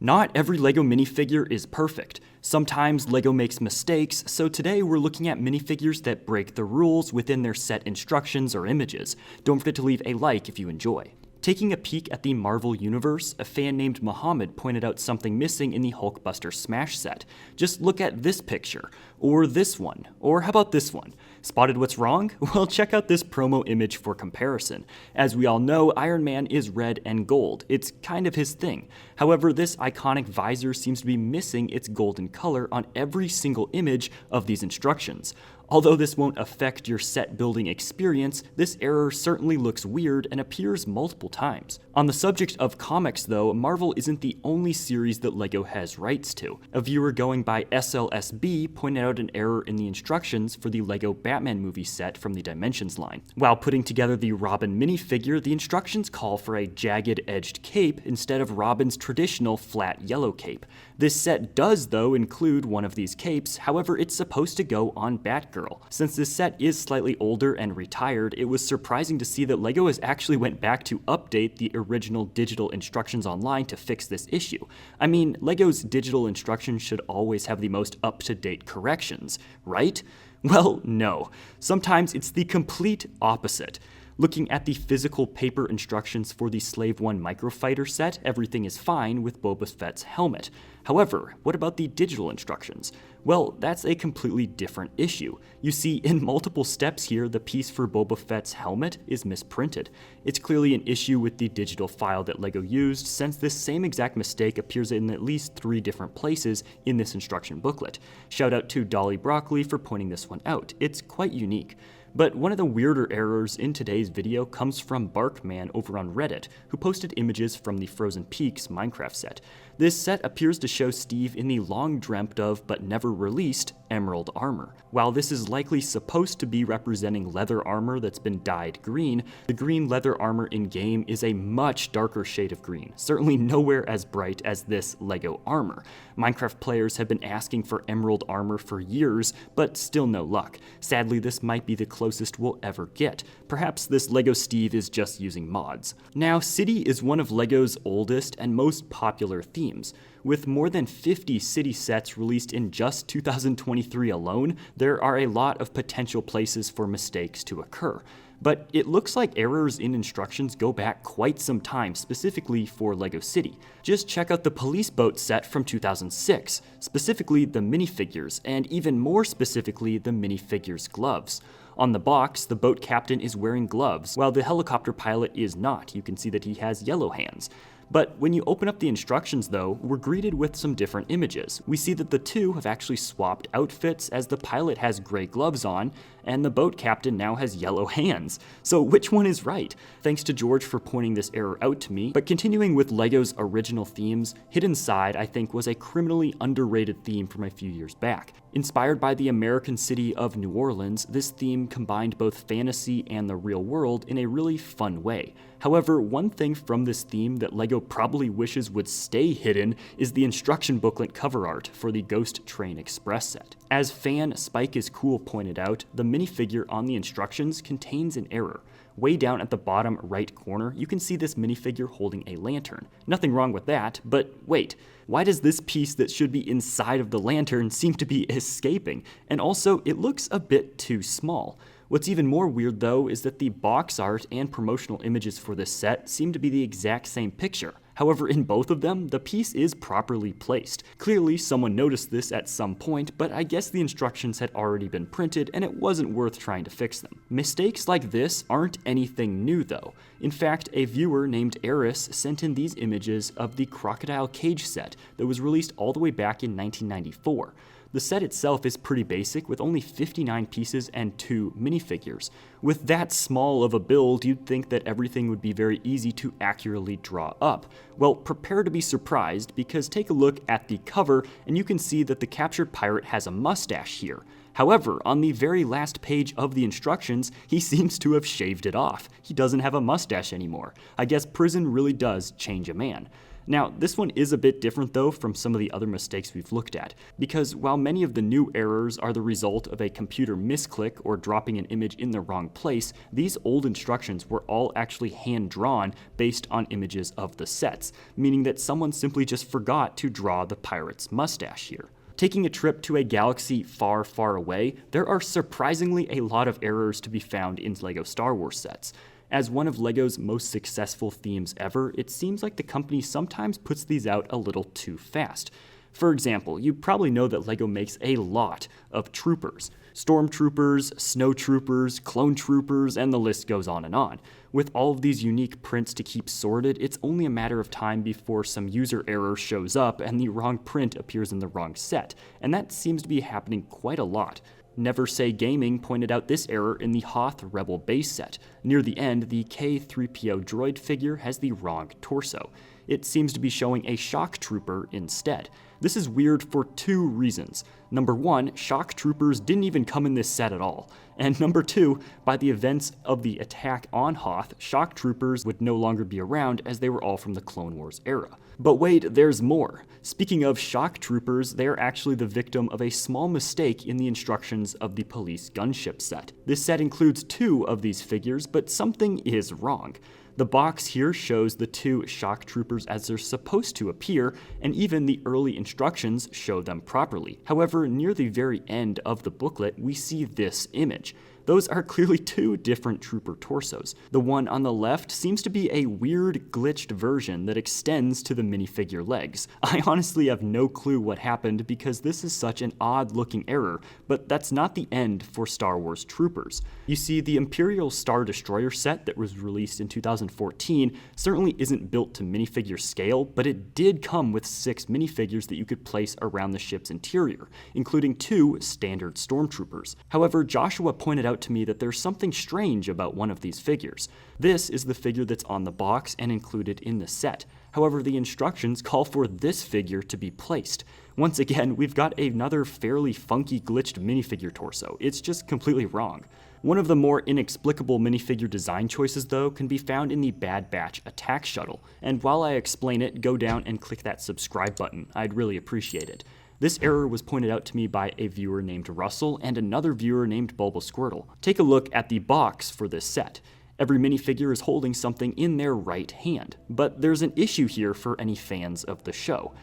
Not every LEGO minifigure is perfect. Sometimes LEGO makes mistakes, so today we're looking at minifigures that break the rules within their set instructions or images. Don't forget to leave a like if you enjoy. Taking a peek at the Marvel Universe, a fan named Muhammad pointed out something missing in the Hulkbuster Smash set. Just look at this picture, or this one, or how about this one? Spotted what's wrong? Well, check out this promo image for comparison. As we all know, Iron Man is red and gold. It's kind of his thing. However, this iconic visor seems to be missing its golden color on every single image of these instructions. Although this won't affect your set building experience, this error certainly looks weird and appears multiple times. On the subject of comics though, Marvel isn't the only series that LEGO has rights to. A viewer going by SLSB pointed out an error in the instructions for the LEGO Batman movie set from the Dimensions line. While putting together the Robin minifigure, the instructions call for a jagged-edged cape instead of Robin's traditional flat yellow cape. This set does though include one of these capes, however it's supposed to go on Batgirl. Since this set is slightly older and retired, it was surprising to see that LEGO has actually went back to update the original digital instructions online to fix this issue. I mean, LEGO's digital instructions should always have the most up-to-date corrections, right? Well, no. Sometimes it's the complete opposite. Looking at the physical paper instructions for the Slave One Microfighter set, everything is fine with Boba Fett's helmet. However, what about the digital instructions? Well, that's a completely different issue. You see, in multiple steps here, the piece for Boba Fett's helmet is misprinted. It's clearly an issue with the digital file that LEGO used, since this same exact mistake appears in at least 3 different places in this instruction booklet. Shout out to Dolly Broccoli for pointing this one out. It's quite unique. But one of the weirder errors in today's video comes from Barkman over on Reddit, who posted images from the Frozen Peaks Minecraft set. This set appears to show Steve in the long dreamt of but never released emerald armor. While this is likely supposed to be representing leather armor that's been dyed green, the green leather armor in-game is a much darker shade of green, certainly nowhere as bright as this LEGO armor. Minecraft players have been asking for emerald armor for years, but still no luck. Sadly, this might be the closest we'll ever get. Perhaps this LEGO Steve is just using mods. Now, City is one of LEGO's oldest and most popular themes. With more than 50 city sets released in just 2023 alone, there are a lot of potential places for mistakes to occur. But it looks like errors in instructions go back quite some time, specifically for LEGO City. Just check out the police boat set from 2006, specifically the minifigures, and even more specifically the minifigures gloves. On the box, the boat captain is wearing gloves, while the helicopter pilot is not. You can see that he has yellow hands. But when you open up the instructions though, we're greeted with some different images. We see that the two have actually swapped outfits, as the pilot has gray gloves on, and the boat captain now has yellow hands. So which one is right? Thanks to George for pointing this error out to me. But continuing with LEGO's original themes, Hidden Side I think was a criminally underrated theme from a few years back. Inspired by the American city of New Orleans, this theme combined both fantasy and the real world in a really fun way. However, one thing from this theme that LEGO probably wishes would stay hidden is the instruction booklet cover art for the Ghost Train Express set. As fan Spike is Cool pointed out, the minifigure on the instructions contains an error. Way down at the bottom right corner, you can see this minifigure holding a lantern. Nothing wrong with that, but wait, why does this piece that should be inside of the lantern seem to be escaping? And also, it looks a bit too small. What's even more weird though is that the box art and promotional images for this set seem to be the exact same picture. However, in both of them, the piece is properly placed. Clearly, someone noticed this at some point, but I guess the instructions had already been printed and it wasn't worth trying to fix them. Mistakes like this aren't anything new though. In fact, a viewer named Eris sent in these images of the Crocodile Cage set that was released all the way back in 1994. The set itself is pretty basic, with only 59 pieces and 2 minifigures. With that small of a build, you'd think that everything would be very easy to accurately draw up. Well, prepare to be surprised, because take a look at the cover and you can see that the captured pirate has a mustache here. However, on the very last page of the instructions, he seems to have shaved it off. He doesn't have a mustache anymore. I guess prison really does change a man. Now, this one is a bit different though from some of the other mistakes we've looked at, because while many of the new errors are the result of a computer misclick or dropping an image in the wrong place, these old instructions were all actually hand-drawn based on images of the sets, meaning that someone simply just forgot to draw the pirate's mustache here. Taking a trip to a galaxy far, far away, there are surprisingly a lot of errors to be found in LEGO Star Wars sets. As one of LEGO's most successful themes ever, it seems like the company sometimes puts these out a little too fast. For example, you probably know that LEGO makes a lot of troopers. Stormtroopers, snow troopers, clone troopers, and the list goes on and on. With all of these unique prints to keep sorted, it's only a matter of time before some user error shows up and the wrong print appears in the wrong set, and that seems to be happening quite a lot. Never Say Gaming pointed out this error in the Hoth Rebel base set. Near the end, the K-3PO droid figure has the wrong torso. It seems to be showing a shock trooper instead. This is weird for two reasons. Number one, shock troopers didn't even come in this set at all. And number two, by the events of the attack on Hoth, shock troopers would no longer be around as they were all from the Clone Wars era. But wait, there's more. Speaking of shock troopers, they are actually the victim of a small mistake in the instructions of the police gunship set. This set includes 2 of these figures, but something is wrong. The box here shows the 2 shock troopers as they're supposed to appear, and even the early instructions show them properly. However, near the very end of the booklet, we see this image. Those are clearly 2 different trooper torsos. The one on the left seems to be a weird, glitched version that extends to the minifigure legs. I honestly have no clue what happened because this is such an odd-looking error, but that's not the end for Star Wars troopers. You see, the Imperial Star Destroyer set that was released in 2014 certainly isn't built to minifigure scale, but it did come with 6 minifigures that you could place around the ship's interior, including 2 standard stormtroopers. However, Joshua pointed out to me that there's something strange about one of these figures. This is the figure that's on the box and included in the set. However, the instructions call for this figure to be placed. Once again, we've got another fairly funky glitched minifigure torso. It's just completely wrong. One of the more inexplicable minifigure design choices, though, can be found in the Bad Batch attack shuttle. And while I explain it, go down and click that subscribe button. I'd really appreciate it. This error was pointed out to me by a viewer named Russell and another viewer named Bulbasquirtle. Take a look at the box for this set. Every minifigure is holding something in their right hand, but there's an issue here for any fans of the show.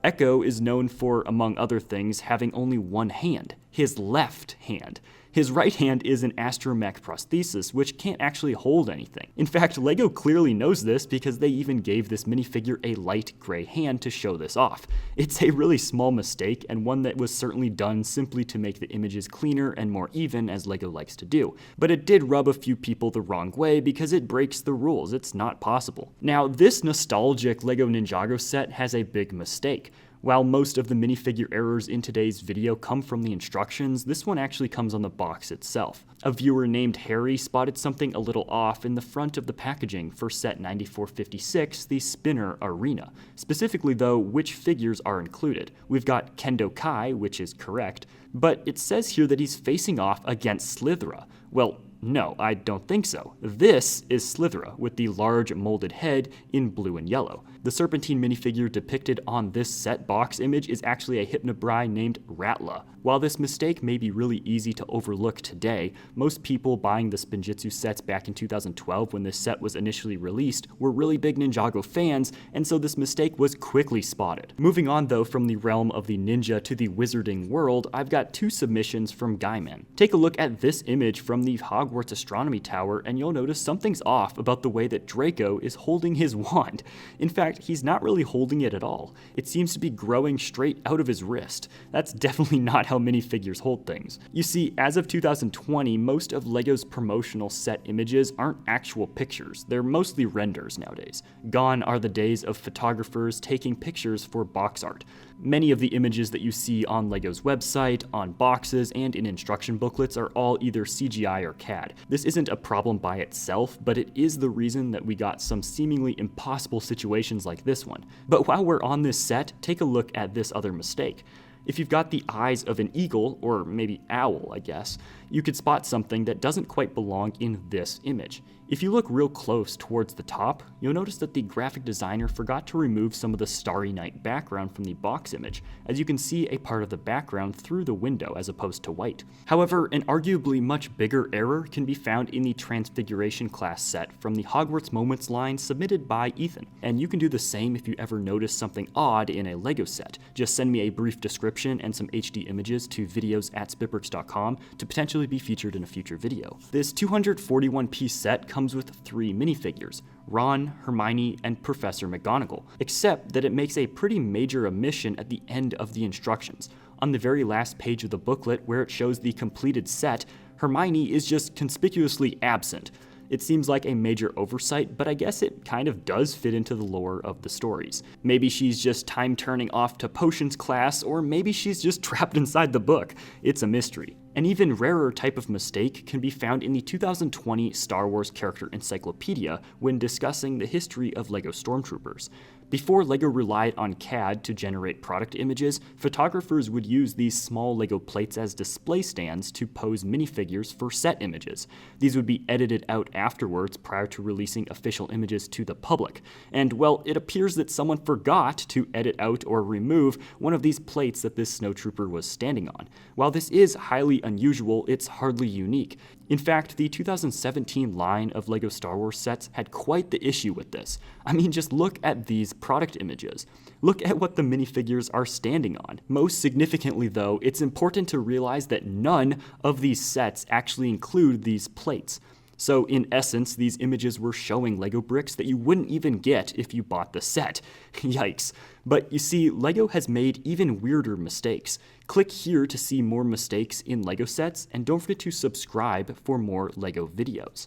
Echo is known for, among other things, having only one hand, his left hand. His right hand is an astromech prosthesis, which can't actually hold anything. In fact, LEGO clearly knows this because they even gave this minifigure a light gray hand to show this off. It's a really small mistake, and one that was certainly done simply to make the images cleaner and more even, as LEGO likes to do. But it did rub a few people the wrong way because it breaks the rules. It's not possible. Now, this nostalgic LEGO Ninjago set has a big mistake. While most of the minifigure errors in today's video come from the instructions, this one actually comes on the box itself. A viewer named Harry spotted something a little off in the front of the packaging for set 9456, the Spinner Arena. Specifically though, which figures are included. We've got Kendo Kai, which is correct, but it says here that he's facing off against Slithra. Well, no, I don't think so. This is Slithra, with the large molded head in blue and yellow. The Serpentine minifigure depicted on this set box image is actually a Hypnobrai named Ratla. While this mistake may be really easy to overlook today, most people buying the Spinjitzu sets back in 2012 when this set was initially released were really big Ninjago fans, and so this mistake was quickly spotted. Moving on though from the realm of the ninja to the wizarding world, I've got 2 submissions from Guyman. Take a look at this image from the Hogwarts Astronomy Tower and you'll notice something's off about the way that Draco is holding his wand. In fact, he's not really holding it at all. It seems to be growing straight out of his wrist. That's definitely not how minifigures hold things. You see, as of 2020, most of LEGO's promotional set images aren't actual pictures. They're mostly renders nowadays. Gone are the days of photographers taking pictures for box art. Many of the images that you see on LEGO's website, on boxes, and in instruction booklets are all either CGI or CAD. This isn't a problem by itself, but it is the reason that we got some seemingly impossible situations like this one. But while we're on this set, take a look at this other mistake. If you've got the eyes of an eagle, or maybe owl, I guess, you could spot something that doesn't quite belong in this image. If you look real close towards the top, you'll notice that the graphic designer forgot to remove some of the Starry Night background from the box image, as you can see a part of the background through the window as opposed to white. However, an arguably much bigger error can be found in the Transfiguration class set from the Hogwarts Moments line submitted by Ethan, and you can do the same if you ever notice something odd in a LEGO set. Just send me a brief description and some HD images to videos@spitbrix.com to potentially be featured in a future video. This 241-piece set comes with 3 minifigures, Ron, Hermione, and Professor McGonagall, except that it makes a pretty major omission at the end of the instructions. On the very last page of the booklet where it shows the completed set, Hermione is just conspicuously absent. It seems like a major oversight, but I guess it kind of does fit into the lore of the stories. Maybe she's just time turning off to potions class, or maybe she's just trapped inside the book. It's a mystery. An even rarer type of mistake can be found in the 2020 Star Wars Character Encyclopedia when discussing the history of LEGO Stormtroopers. Before LEGO relied on CAD to generate product images, photographers would use these small LEGO plates as display stands to pose minifigures for set images. These would be edited out afterwards prior to releasing official images to the public. And well, it appears that someone forgot to edit out or remove one of these plates that this snowtrooper was standing on. While this is highly unusual, it's hardly unique. In fact, the 2017 line of LEGO Star Wars sets had quite the issue with this. I mean, just look at these product images. Look at what the minifigures are standing on. Most significantly though, it's important to realize that none of these sets actually include these plates. So in essence, these images were showing LEGO bricks that you wouldn't even get if you bought the set. Yikes. But you see, LEGO has made even weirder mistakes. Click here to see more mistakes in LEGO sets, and don't forget to subscribe for more LEGO videos.